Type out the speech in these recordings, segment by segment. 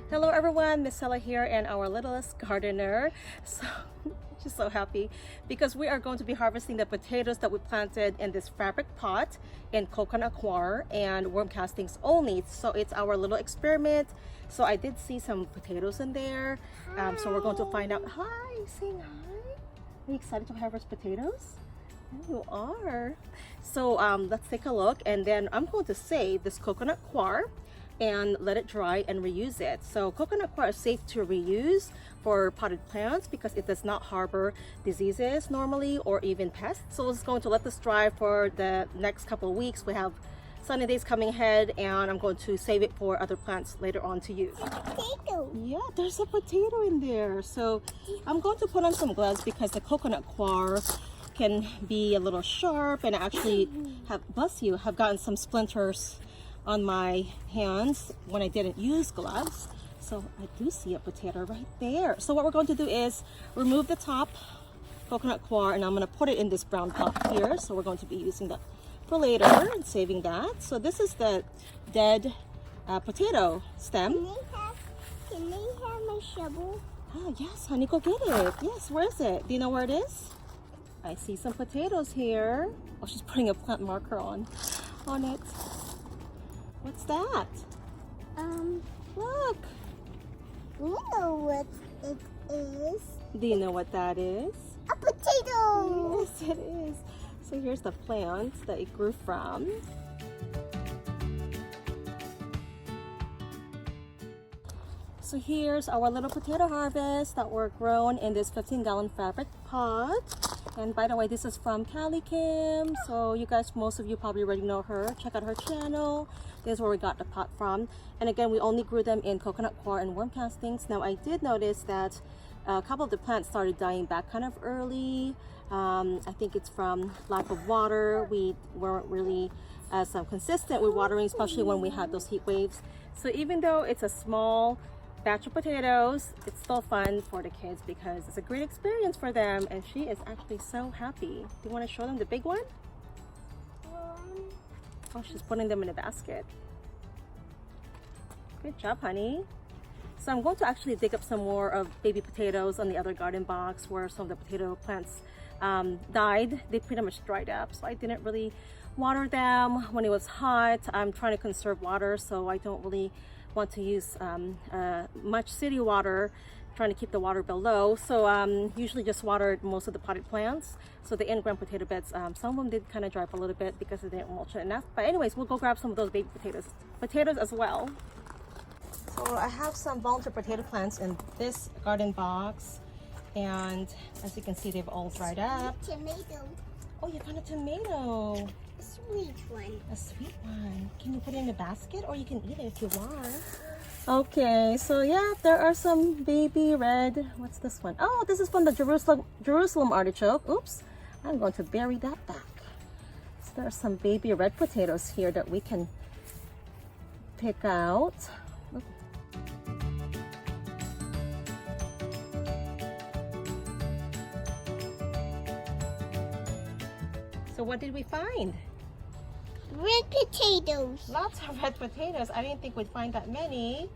Hello everyone, Misilla here and our littlest gardener. So she's so happy because we are going to be harvesting the potatoes that we planted in this fabric pot in coconut coir and worm castings only. So it's our little experiment. So I did see some potatoes in there. So we're going to find out. Hi, saying hi. Are you excited to harvest potatoes? Yeah, you are. So let's take a look, and then I'm going to save this coconut coir and let it dry and reuse it. So coconut coir is safe to reuse for potted plants because it does not harbor diseases normally or even pests. So we're just going to let this dry for the next couple of weeks. We have sunny days coming ahead, and I'm going to save it for other plants later on to use. Potato. Yeah, there's a potato in there. So I'm going to put on some gloves because the coconut coir can be a little sharp, and I actually have gotten some splinters on my hands when I didn't use gloves. So I do see a potato right there. So what we're going to do is remove the top coconut coir, and I'm going to put it in this brown pot here. So we're going to be using that for later and saving that. So this is the dead potato stem. Can they have my shovel? Oh yes, honey, go get it. Yes, where is it? Do you know where it is? I see some potatoes here. Oh, she's putting a plant marker on it. What's that? Look. We know what it is. Do you know what that is? A potato. Yes, it is. So here's the plant that it grew from. So here's our little potato harvest that were grown in this 15-gallon fabric pot. And by the way, this is from Callie Kim. So you guys, most of you probably already know her. Check out her channel. This is where we got the pot from. And again, we only grew them in coconut coir and worm castings. Now I did notice that a couple of the plants started dying back kind of early. I think it's from lack of water. We weren't really as consistent with watering, especially when we had those heat waves. So even though it's a small batch of potatoes, it's still fun for the kids because it's a great experience for them, and she is actually so happy. Do you want to show them the big one? Oh, she's putting them in a basket. Good job, honey. So I'm going to actually dig up some more of baby potatoes on the other garden box where some of the potato plants died. They pretty much dried up, so I didn't really water them when it was hot. I'm trying to conserve water, so I don't really want to use much city water, trying to keep the water bill low. So usually just watered most of the potted plants. So the in-ground potato beds, some of them did kind of dry up a little bit because they didn't mulch it enough. But anyways, we'll go grab some of those baby potatoes as well. So I have some volunteer potato plants in this garden box, and as you can see, they've all dried up. Tomato. Oh, you found a tomato. A sweet one. A sweet one. Can you put it in a basket, or you can eat it if you want? Okay, so yeah, there are some baby red. What's this one? Oh, this is from the Jerusalem artichoke. Oops, I'm going to bury that back. So there are some baby red potatoes here that we can pick out. Oops. So what did we find? Red potatoes. Lots of red potatoes. I didn't think we'd find that many.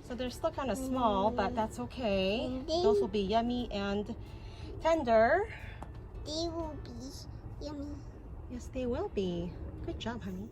So they're still kind of small, but that's okay. Those will be yummy and tender. They will be yummy. Yes, they will be. Good job, honey.